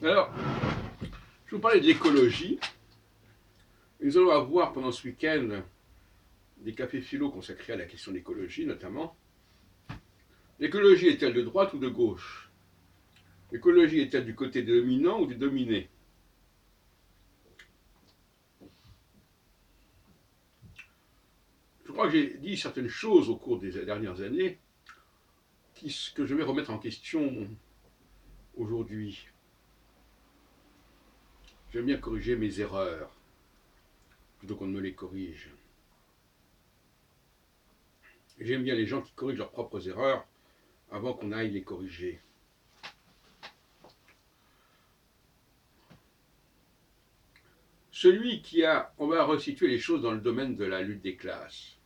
Alors, je vous parlais de l'écologie. Nous allons avoir pendant ce week-end des cafés philo consacrés à la question de l'écologie notamment. L'écologie est-elle de droite ou de gauche? L'écologie est-elle du côté des dominants ou des dominés? Je crois que j'ai dit certaines choses au cours des dernières années que je vais remettre en question aujourd'hui. J'aime bien corriger mes erreurs plutôt qu'on ne me les corrige. J'aime bien les gens qui corrigent leurs propres erreurs avant qu'on aille les corriger. Celui qui a, on va resituer les choses dans le domaine de la lutte des classes.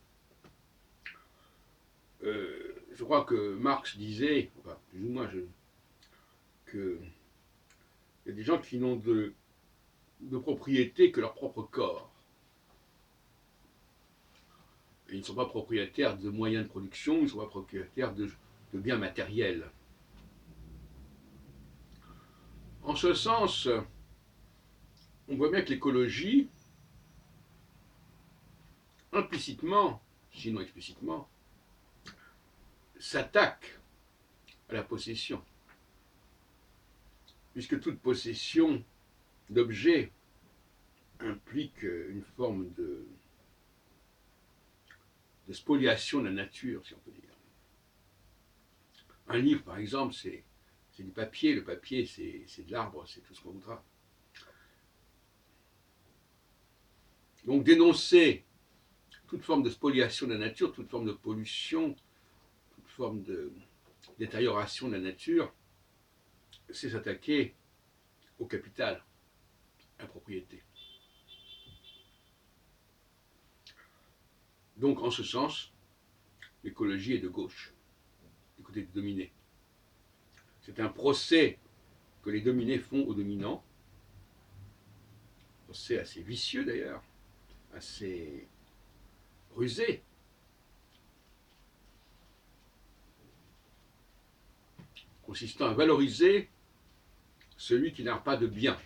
Je crois que Marx disait, enfin, plus ou moins, qu'il y a des gens qui n'ont de propriété que leur propre corps. Et ils ne sont pas propriétaires de moyens de production, ils ne sont pas propriétaires de biens matériels. En ce sens, on voit bien que l'écologie, implicitement, sinon explicitement, s'attaque à la possession. Puisque toute possession d'objets implique une forme de spoliation de la nature, si on peut dire. Un livre, par exemple, c'est du papier. Le papier, c'est de l'arbre, c'est tout ce qu'on voudra. Donc dénoncer toute forme de spoliation de la nature, toute forme de pollution, toute forme de détérioration de la nature, c'est s'attaquer au capital, à la propriété. Donc en ce sens, l'écologie est de gauche, du côté des dominés. C'est un procès que les dominés font aux dominants, procès assez vicieux d'ailleurs, assez rusé, consistant à valoriser celui qui n'a pas de bien.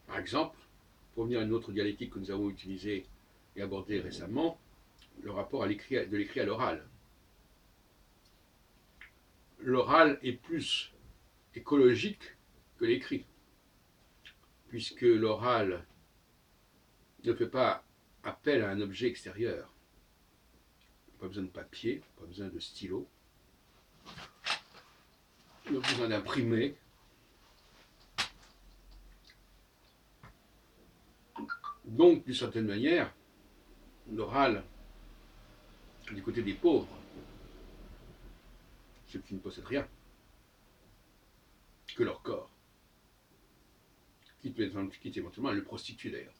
Par exemple, pour revenir à une autre dialectique que nous avons utilisée et abordée récemment, le rapport de l'écrit à l'oral. L'oral est plus écologique que l'écrit, puisque l'oral ne fait pas appel à un objet extérieur. Pas besoin de papier, pas besoin de stylo, pas besoin d'imprimer. Donc, d'une certaine manière, l'oral est du côté des pauvres, ceux qui ne possèdent rien que leur corps, quitte éventuellement à le prostituer d'ailleurs.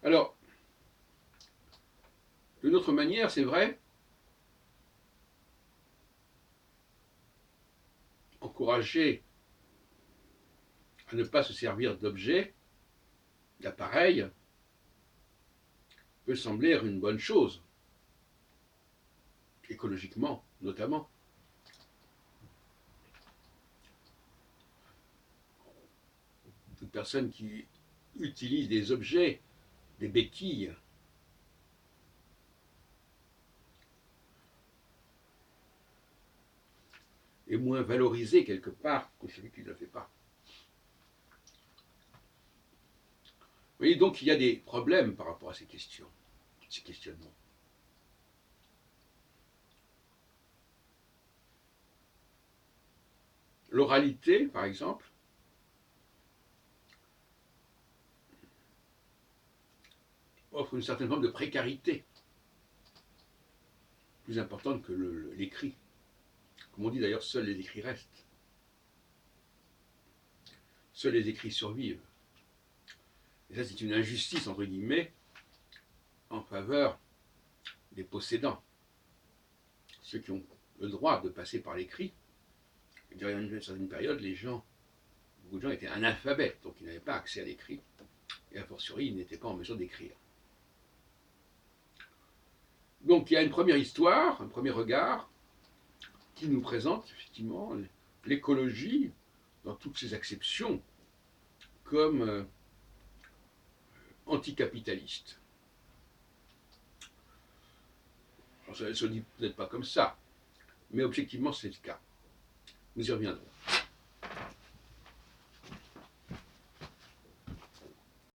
Alors, d'une autre manière, c'est vrai, encourager à ne pas se servir d'objets, d'appareils, peut sembler une bonne chose, écologiquement notamment. Toute personne qui utilise des objets, des béquilles, est moins valorisée quelque part que celui qui ne le fait pas. Vous voyez, donc il y a des problèmes par rapport à ces questions, ces questionnements. L'oralité, par exemple, offre une certaine forme de précarité, plus importante que l'écrit. Comme on dit d'ailleurs, seuls les écrits restent. Seuls les écrits survivent. Et ça, c'est une injustice, entre guillemets, en faveur des possédants. Ceux qui ont le droit de passer par l'écrit. Durant une certaine période, beaucoup de gens étaient analphabètes, donc ils n'avaient pas accès à l'écrit. Et a fortiori, ils n'étaient pas en mesure d'écrire. Donc il y a une première histoire, un premier regard, qui nous présente effectivement l'écologie dans toutes ses acceptions comme anticapitaliste. Ça ne se dit peut-être pas comme ça, mais objectivement c'est le cas. Nous y reviendrons.